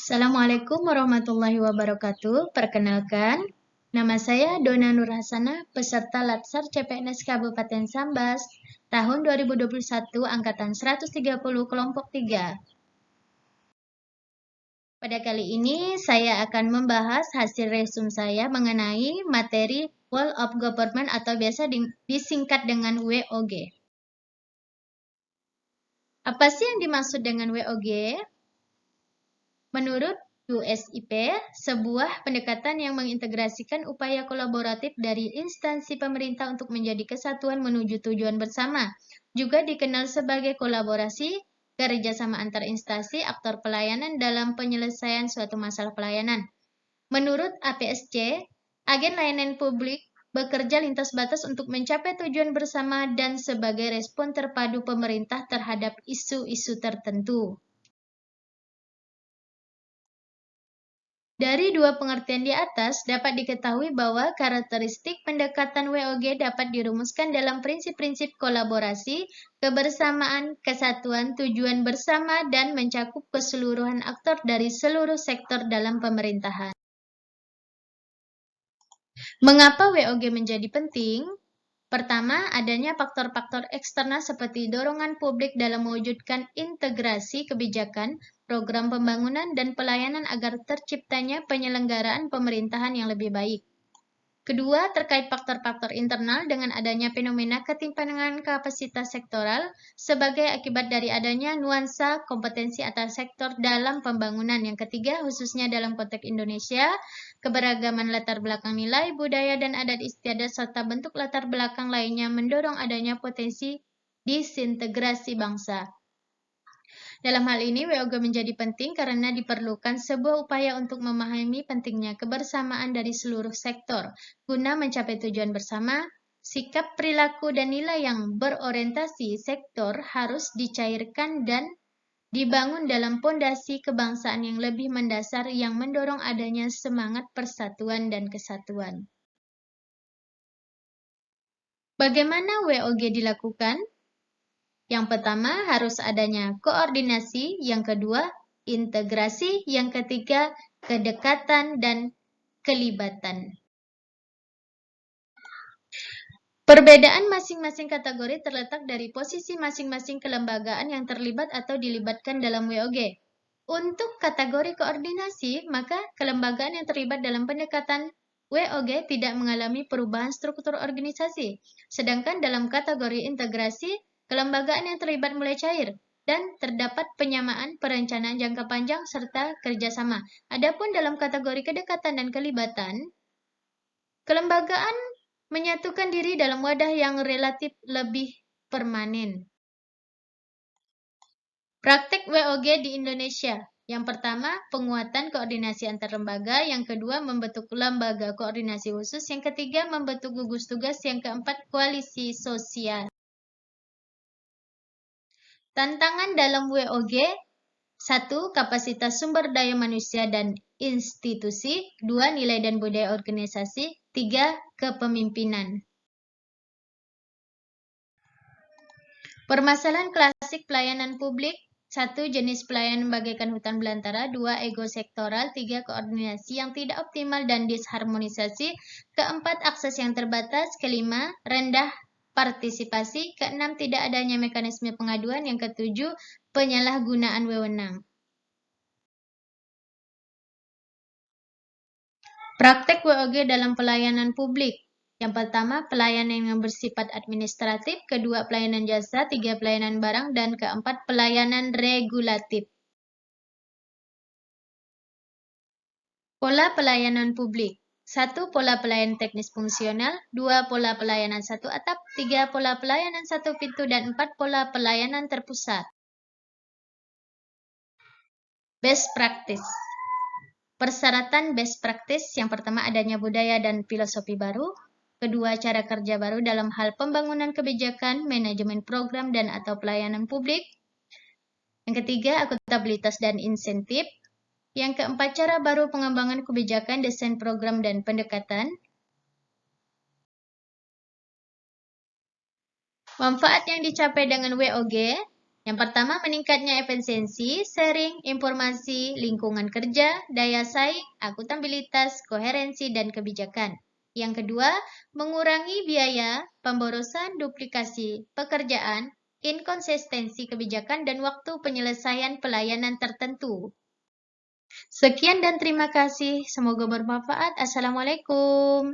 Assalamualaikum warahmatullahi wabarakatuh. Perkenalkan, nama saya Dona Nur Hasanah, peserta Latsar CPNS Kabupaten Sambas, tahun 2021, angkatan 130, kelompok 3. Pada kali ini, saya akan membahas hasil resume saya mengenai materi Whole of Government atau biasa disingkat dengan WOG. Apa sih yang dimaksud dengan WOG? Menurut USIP, sebuah pendekatan yang mengintegrasikan upaya kolaboratif dari instansi pemerintah untuk menjadi kesatuan menuju tujuan bersama. Juga dikenal sebagai kolaborasi, kerjasama antar instansi, aktor pelayanan dalam penyelesaian suatu masalah pelayanan. Menurut APSC, agen layanan publik bekerja lintas batas untuk mencapai tujuan bersama dan sebagai respon terpadu pemerintah terhadap isu-isu tertentu. Dari dua pengertian di atas, dapat diketahui bahwa karakteristik pendekatan WOG dapat dirumuskan dalam prinsip-prinsip kolaborasi, kebersamaan, kesatuan, tujuan bersama, dan mencakup keseluruhan aktor dari seluruh sektor dalam pemerintahan. Mengapa WOG menjadi penting? Pertama, adanya faktor-faktor eksternal seperti dorongan publik dalam mewujudkan integrasi kebijakan, program pembangunan, dan pelayanan agar terciptanya penyelenggaraan pemerintahan yang lebih baik. Kedua, terkait faktor-faktor internal dengan adanya fenomena ketimpangan kapasitas sektoral sebagai akibat dari adanya nuansa kompetensi antar sektor dalam pembangunan. Yang ketiga, khususnya dalam konteks Indonesia, keberagaman latar belakang nilai, budaya, dan adat istiadat serta bentuk latar belakang lainnya mendorong adanya potensi disintegrasi bangsa. Dalam hal ini, WOG menjadi penting karena diperlukan sebuah upaya untuk memahami pentingnya kebersamaan dari seluruh sektor guna mencapai tujuan bersama. Sikap, perilaku, dan nilai yang berorientasi sektor harus dicairkan dan dibangun dalam pondasi kebangsaan yang lebih mendasar yang mendorong adanya semangat persatuan dan kesatuan. Bagaimana WOG dilakukan? Yang pertama, harus adanya koordinasi. Yang kedua, integrasi. Yang ketiga, kedekatan dan kelibatan. Perbedaan masing-masing kategori terletak dari posisi masing-masing kelembagaan yang terlibat atau dilibatkan dalam WOG. Untuk kategori koordinasi, maka kelembagaan yang terlibat dalam pendekatan WOG tidak mengalami perubahan struktur organisasi. Sedangkan dalam kategori integrasi, kelembagaan yang terlibat mulai cair dan terdapat penyamaan perencanaan jangka panjang serta kerjasama. Adapun dalam kategori kedekatan dan kelibatan, kelembagaan menyatukan diri dalam wadah yang relatif lebih permanen. Praktek WOG di Indonesia. Yang pertama, penguatan koordinasi antar lembaga. Yang kedua, membentuk lembaga koordinasi khusus. Yang ketiga, membentuk gugus tugas. Yang keempat, koalisi sosial. Tantangan dalam WOG: 1. Kapasitas sumber daya manusia dan institusi. 2. Nilai dan budaya organisasi. 3. Kepemimpinan. Permasalahan klasik pelayanan publik. 1. Jenis pelayanan bagaikan hutan belantara. 2. Ego sektoral. 3. Koordinasi yang tidak optimal dan disharmonisasi. 4. Akses yang terbatas. 5. Rendah partisipasi. 6. Tidak adanya mekanisme pengaduan. Yang 7. Penyalahgunaan wewenang. Praktek WOG dalam pelayanan publik. Yang pertama, pelayanan yang bersifat administratif. Kedua, pelayanan jasa. 3, pelayanan barang. Dan keempat, pelayanan regulatif. Pola pelayanan publik. 1. Pola pelayanan teknis fungsional. 2. Pola pelayanan satu atap. 3. Pola pelayanan satu pintu. Dan 4. Pola pelayanan terpusat. Best practice. Persyaratan best practice. Yang pertama, adanya budaya dan filosofi baru. Kedua, cara kerja baru dalam hal pembangunan kebijakan, manajemen program, dan atau pelayanan publik. Yang ketiga, akuntabilitas dan insentif. Yang keempat, cara baru pengembangan kebijakan, desain program, dan pendekatan. Manfaat yang dicapai dengan WOG. Yang pertama, meningkatnya efisiensi, sharing, informasi, lingkungan kerja, daya saing, akuntabilitas, koherensi, dan kebijakan. Yang kedua, mengurangi biaya, pemborosan, duplikasi, pekerjaan, inkonsistensi kebijakan, dan waktu penyelesaian pelayanan tertentu. Sekian dan terima kasih. Semoga bermanfaat. Assalamualaikum.